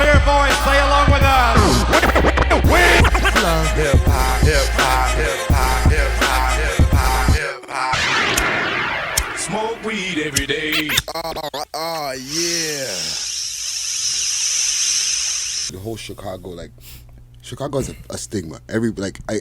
clear, boys. Say along with us. Hip hop, hip hop, hip hop, hip hop, hip hop, hip hop. Smoke weed every day. Oh yeah. The whole Chicago, like, Chicago has a stigma.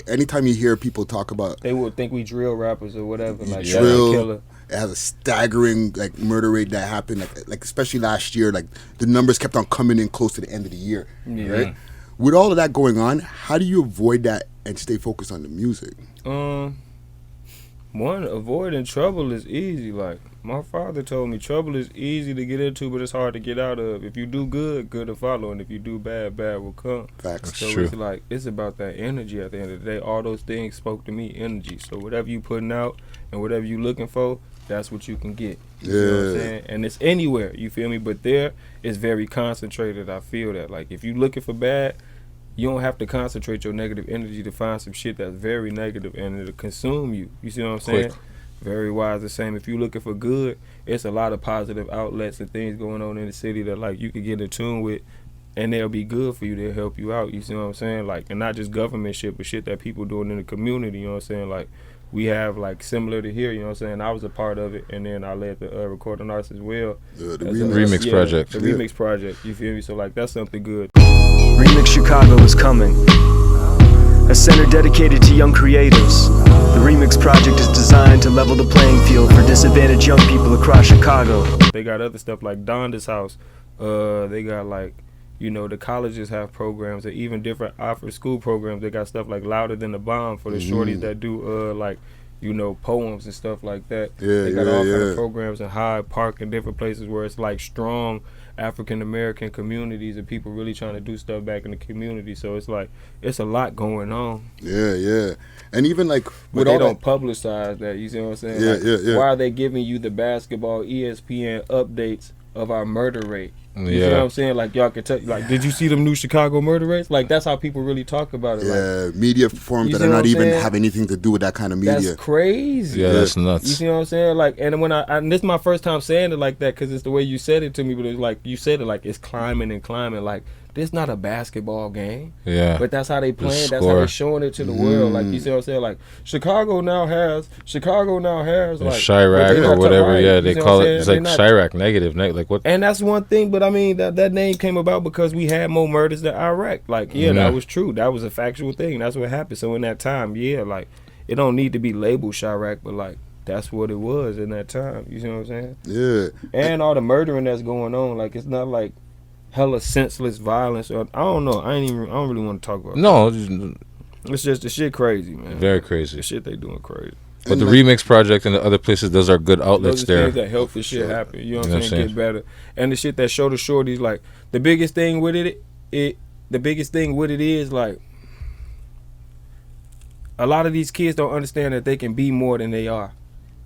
Anytime you hear people talk about, they would think we drill rappers or whatever. Like drill, killer. It has a staggering like murder rate that happened. Like especially last year, like the numbers kept on coming in close to the end of the year. Yeah. Right. With all of that going on, how do you avoid that and stay focused on the music? One, avoiding trouble is easy. Like, my father told me trouble is easy to get into, but it's hard to get out of. If you do good, good will follow, and if you do bad, bad will come. Facts. So it's like, it's about that energy at the end of the day. All those things spoke to me, energy. So whatever you putting out and whatever you looking for, that's what you can get. You know what I'm saying? And it's anywhere, you feel me? But there, it's very concentrated. I feel that. Like, if you looking for bad, you don't have to concentrate your negative energy to find some shit that's very negative and it'll consume you. You see what I'm saying? Quick. Very wise. The same. If you're looking for good, it's a lot of positive outlets and things going on in the city that like you can get in tune with, and they'll be good for you. They'll help you out. You see what I'm saying? Like, and not just government shit, but shit that people doing in the community. You know what I'm saying? Like, we have like similar to here. You know what I'm saying? I was a part of it, and then I led the recording arts as well. The remix project. The remix project. You feel me? So like that's something good. Remix Chicago is coming. A center dedicated to young creatives. The Remix project is designed to level the playing field for disadvantaged young people across Chicago. They got other stuff like Donda's House. They got like, you know, the colleges have programs, or even different after school programs. They got stuff like Louder Than the Bomb for the shorties that do like, you know, poems and stuff like that. They got all kind of programs in Hyde Park and different places where it's like strong African American communities and people really trying to do stuff back in the community. So it's like, it's a lot going on. Yeah. And even like, but they don't publicize that. You see what I'm saying? Yeah. Why are they giving you the basketball ESPN updates of our murder rate? You see what I'm saying? Like, y'all can tell, like, did you see them new Chicago murder rates? Like, that's how people really talk about it. Yeah, like, media forms that are not even have anything to do with that kind of media. That's crazy. Yeah, that's nuts. You see what I'm saying? Like, and when and this is my first time saying it like that because it's the way you said it to me, but it's like, you said it like it's climbing and climbing. Like, this not a basketball game. Yeah. But that's how they playing. That's how they showing it to the world. Like, you see what I'm saying? Like, Chicago now has like Chiraq or whatever. Yeah, they call it. It's like Chiraq negative. Like what? And that's one thing. But I mean, that name came about because we had more murders than Iraq. Like, that was true. That was a factual thing. That's what happened. So in that time, like, it don't need to be labeled Chiraq, but like, that's what it was in that time. You see what I'm saying? Yeah. And all the murdering that's going on. Like, it's not like hella senseless violence, or I don't know. I don't really want to talk about. No, it's just the shit crazy, man. Very crazy. The shit they doing crazy. But the Remix project and the other places, those are good outlets there. Things that help the shit happen. You know what I'm saying? Get better. And the shit that show the shorties, like, the biggest thing with it is like, a lot of these kids don't understand that they can be more than they are.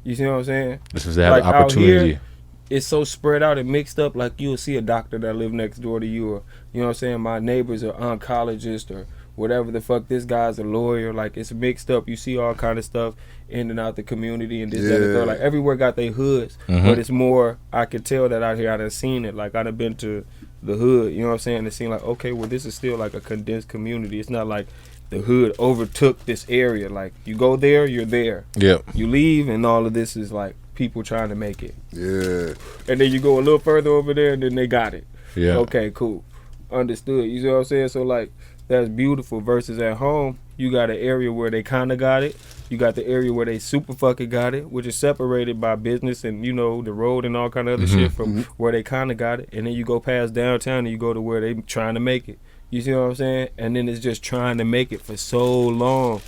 You see what I'm saying? This is that opportunity. Here, it's so spread out and mixed up. Like, you'll see a doctor that live next door to you, or, you know what I'm saying, my neighbor's an oncologist, or whatever the fuck, this guy's a lawyer. Like, it's mixed up. You see all kind of stuff in and out the community and this, that, and the third. Like, everywhere got their hoods, but it's more, I could tell that out here, I done seen it. Like, I done been to the hood, you know what I'm saying, and it seemed like, okay, well, this is still like a condensed community. It's not like the hood overtook this area. Like, you go there, you're there. Yeah. You leave, and all of this is like people trying to make it. Yeah. And then you go a little further over there, and then they got it. Yeah. Okay, cool. Understood. You see what I'm saying? So, like, that's beautiful. Versus at home, you got an area where they kind of got it. You got the area where they super fucking got it, which is separated by business and, you know, the road and all kind of other shit from where they kind of got it. And then you go past downtown and you go to where they trying to make it. You see what I'm saying? And then it's just trying to make it for so long.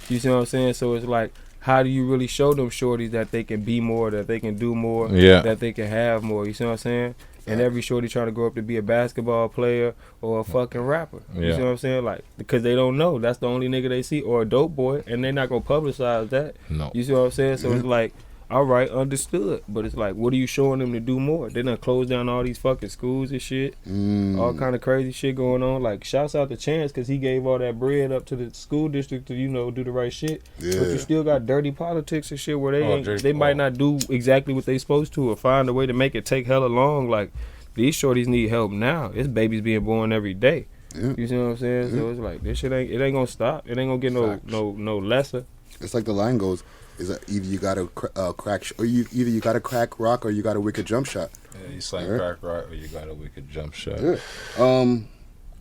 You see what I'm saying? So it's like, how do you really show them shorties that they can be more, that they can do more, that they can have more? You see what I'm saying? And every shorty trying to grow up to be a basketball player or a fucking rapper. You see what I'm saying? Like, because they don't know. That's the only nigga they see. Or a dope boy, and they're not going to publicize that. No. You see what I'm saying? So it's like, all right, understood. But it's like, what are you showing them to do more? They done closed down all these fucking schools and shit. All kind of crazy shit going on. Like, shouts out to Chance because he gave all that bread up to the school district to, you know, do the right shit. But you still got dirty politics and shit where they might not do exactly what they supposed to or find a way to make it take hella long. Like, these shorties need help now. It's babies being born every day. Yeah. You see what I'm saying? So it's like this shit ain't gonna stop. It ain't gonna get no lesser. It's like the line goes: is that either you got a crack, or either you got a crack rock, or you got a wicked jump shot. Yeah, you slang crack rock, or you got a wicked jump shot. Yeah.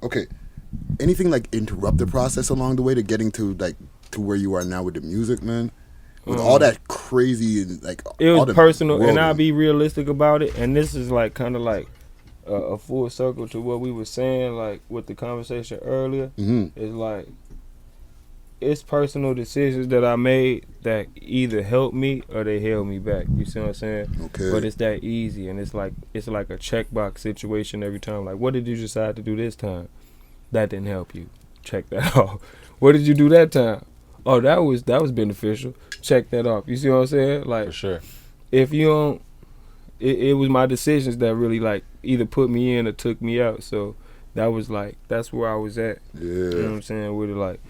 Okay. Anything like interrupt the process along the way to getting to where you are now with the music, man? With all that crazy and like it was all the personal, world, and I'll man. be realistic about it. And this is like kind of like a full circle to what we were saying, like with the conversation earlier. It's like it's personal decisions that I made that either helped me or they held me back. You see what I'm saying? Okay. But it's that easy, and it's like a checkbox situation every time. Like, what did you decide to do this time? That didn't help you. Check that off. What did you do that time? Oh, that was beneficial. Check that off. You see what I'm saying? Like, For sure. if you don't, it was my decisions that really like either put me in or took me out. So that was like, that's where I was at. Yeah. You know what I'm saying? With it, like,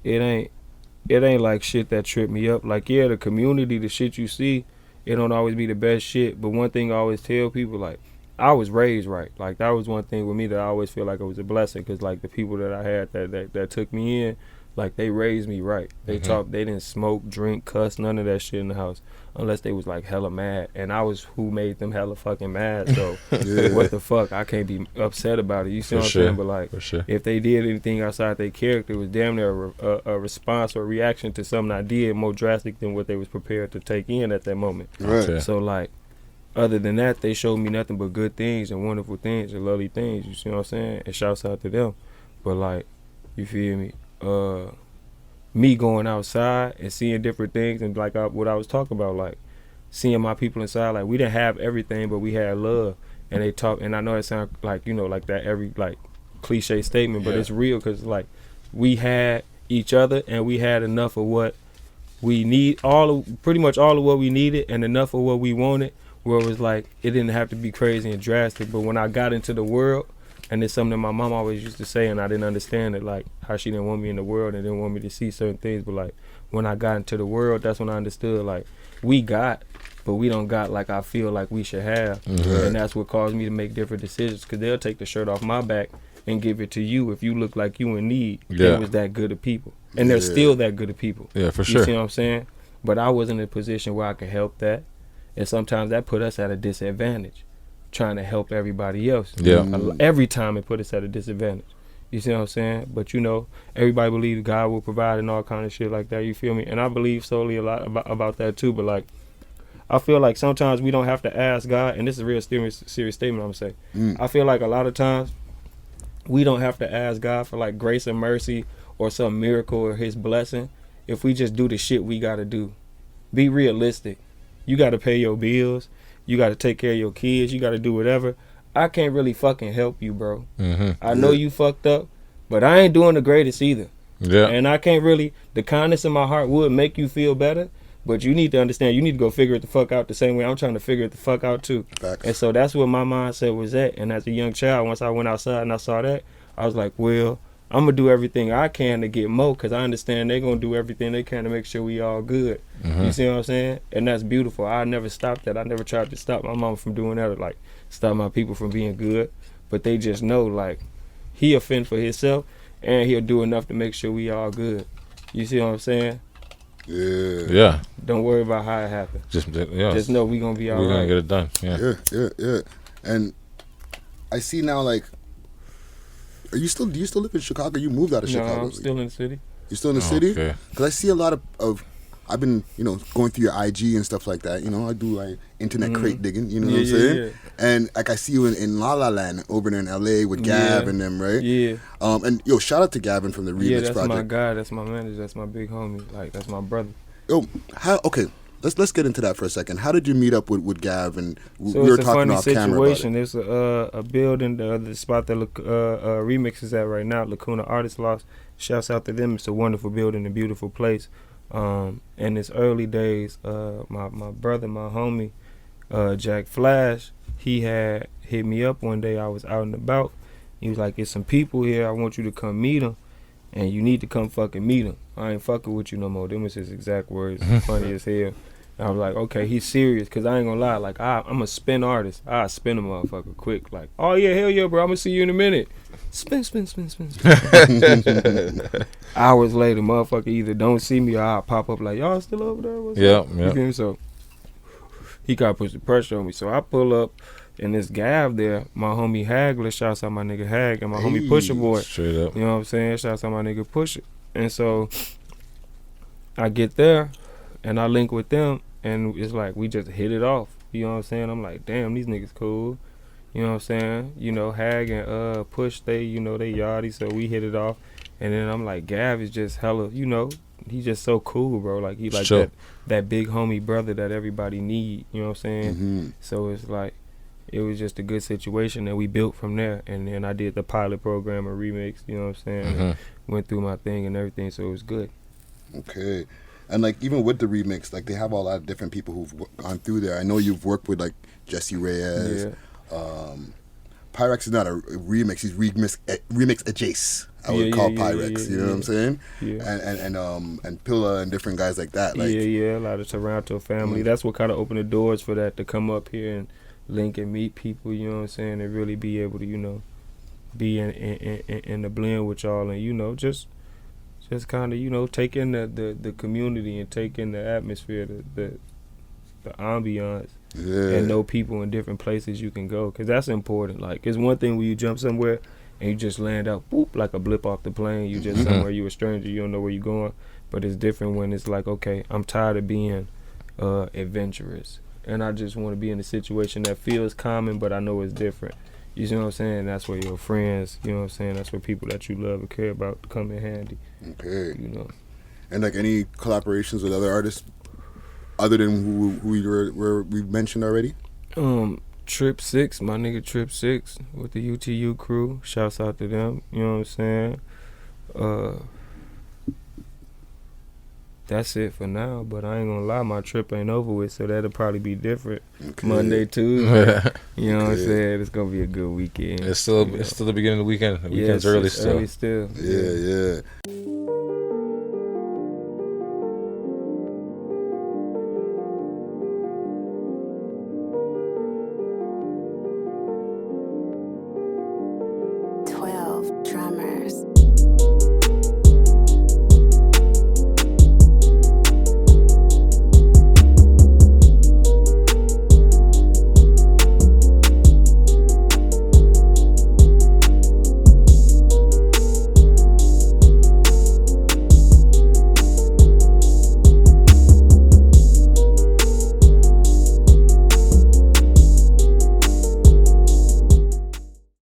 it ain't like shit that tripped me up. Like, yeah, the community, the shit you see, it don't always be the best shit. But one thing I always tell people, like, I was raised right. Like, that was one thing with me that I always feel like it was a blessing, because like the people that I had that took me in, like, they raised me right. They they didn't smoke, drink, cuss, none of that shit in the house, unless they was like hella mad, and I was who made them hella fucking mad. So what the fuck, I can't be upset about it. You see what I'm saying? But like, if they did anything outside their character, it was damn near a response or reaction to something I did more drastic than what they was prepared to take in at that moment. Right. Okay. So like, other than that, they showed me nothing but good things and wonderful things and lovely things. You see what I'm saying? And shouts out to them. But like, you feel me? Me going outside and seeing different things, and like what I was talking about, like seeing my people inside. Like, we didn't have everything, but we had love. And they talk, and I know it sounds like, you know, like that every like cliche statement, but it's real, because like we had each other, and we had enough of what we need, pretty much all of what we needed, and enough of what we wanted, where it was like it didn't have to be crazy and drastic. But when I got into the world, and it's something that my mom always used to say, and I didn't understand it, like how she didn't want me in the world and didn't want me to see certain things. But like, when I got into the world, that's when I understood, like, we got, but we don't got like I feel like we should have. And that's what caused me to make different decisions, because they'll take the shirt off my back and give it to you if you look like you in need. It was that good of people, and they're still that good of people. Yeah, for You sure. see what I'm saying? But I wasn't in a position where I could help that, and sometimes that put us at a disadvantage, trying to help everybody else. Every time it put us at a disadvantage. You see what I'm saying? But you know, everybody believes God will provide and all kind of shit like that. You feel me? And I believe solely a lot about that too. But like, I feel like sometimes we don't have to ask God, and this is a real serious statement I'm gonna say. I feel like a lot of times we don't have to ask God for like grace and mercy or some miracle or his blessing if we just do the shit we gotta do. Be realistic. You gotta pay your bills. You gotta take care of your kids. You gotta do whatever. I can't really fucking help you, bro. I know you fucked up, but I ain't doing the greatest either. And I can't really, the kindness in my heart would make you feel better, but you need to understand, you need to go figure it the fuck out the same way I'm trying to figure it the fuck out too. Facts. And so that's what my mindset was at. And as a young child, once I went outside and I saw that, I was like, well, I'm gonna do everything I can to get more, because I understand they're gonna do everything they can to make sure we all good. You see what I'm saying? And that's beautiful. I never stopped that. I never tried to stop my mama from doing that, or like stop my people from being good. But they just know, like, he'll fend for himself, and he'll do enough to make sure we all good. You see what I'm saying? Yeah. Don't worry about how it happens. Just know we gonna be all we're right. gonna get it done. Yeah. And I see now, like, do you still live in Chicago? You moved out of Chicago? No, I'm still in the city. You're still in the city? Okay. Because I see a lot of I've been, going through your IG and stuff like that. I do like internet crate digging, you know what I'm saying? Yeah. And like I see you in La La Land over there in LA with Gav and them, right? Yeah. And shout out to Gavin from the Remix that's Project. my guy, that's my manager, that's my big homie. Like, that's my brother. Okay. Let's get into that for a second. How did you meet up with Gav? And So we were it's a talking funny off camera about it. situation. There's a building, the spot that Remix is at right now, Lacuna Artist Loft. Shouts out to them. It's a wonderful building, a beautiful place. In its early days, my brother, my homie, Jack Flash, he had hit me up one day. I was out and about. He was like, "There's some people here. I want you to come meet them, and you need to come fucking meet them. I ain't fucking with you no more." Them was his exact words. Funny as hell. And I was like, okay, he's serious, cause I ain't gonna lie, like I'm a spin artist. I spin a motherfucker quick, like, oh yeah, hell yeah, bro, I'm gonna see you in a minute. Spin. Hours later, motherfucker either don't see me or I'll pop up like, y'all still over there? What's up? You feel me? So he gotta put the pressure on me. So I pull up in this gav there, my homie Hagler, shouts out my nigga Hag, and my homie Pusher Boy. Straight up. You know what I'm saying? Shouts out my nigga Pusher. And so I get there and I link with them, and it's like we just hit it off. You know what I'm saying? I'm like, damn, these niggas cool. You know what I'm saying? You know, Hag and Push, they yardie, so we hit it off. And then I'm like, Gav is just hella, you know, he's just so cool, bro. Like, he like that big homie brother that everybody need. You know what I'm saying? So it's like, it was just a good situation that we built from there. And then I did the pilot program and remix, you know what I'm saying? Went through my thing and everything, so it was good. Okay. And like even with the remix, like they have a lot of different people who've gone through there. I know you've worked with like Jesse Reyes. Pyrex is not a remix; he's remix adjacent. I would call Pyrex. You know what I'm saying? And Pilla and different guys like that. Like, a lot of Toronto family. That's what kind of opened the doors for that to come up here and link and meet people. You know what I'm saying? And really be able to, you know, be in the blend with y'all, and you know, just kind of, you know, take in the community and take in the atmosphere, the ambiance, and know people in different places you can go, because that's important. Like, it's one thing when you jump somewhere and you just land out, boop, like a blip off the plane. You just somewhere, you a stranger, you don't know where you're going. But it's different when it's like, okay, I'm tired of being adventurous, and I just want to be in a situation that feels common, but I know it's different. You see what I'm saying? That's where your friends, you know what I'm saying? That's where people that you love and care about come in handy. Okay. You know. And like any collaborations with other artists, other than who we mentioned already? Trip 6, my nigga Trip 6 with the UTU crew. Shouts out to them. You know what I'm saying? That's it for now, but I ain't gonna lie, my trip ain't over with, so that'll probably be different. Okay. Monday, Tuesday. You know what I'm saying? It's gonna be a good weekend. It's still the beginning of the weekend. The weekend's early still. Early still. Yeah.